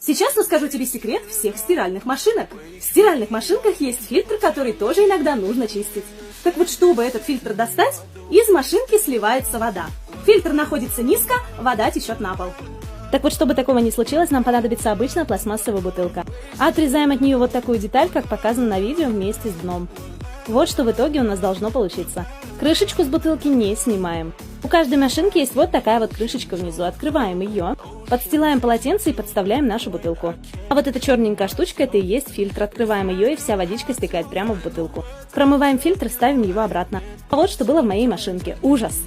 Сейчас расскажу тебе секрет всех стиральных машинок. В стиральных машинках есть фильтр, который тоже иногда нужно чистить. Так вот, чтобы этот фильтр достать, из машинки сливается вода. Фильтр находится низко, вода течет на пол. Так вот, чтобы такого не случилось, нам понадобится обычная пластмассовая бутылка. Отрезаем от нее вот такую деталь, как показано на видео, вместе с дном. Вот что в итоге у нас должно получиться. Крышечку с бутылки не снимаем. У каждой машинки есть вот такая вот крышечка внизу. Открываем ее, подстилаем полотенце и подставляем нашу бутылку. А вот эта черненькая штучка, это и есть фильтр. Открываем ее, и вся водичка стекает прямо в бутылку. Промываем фильтр, ставим его обратно. А вот что было в моей машинке. Ужас!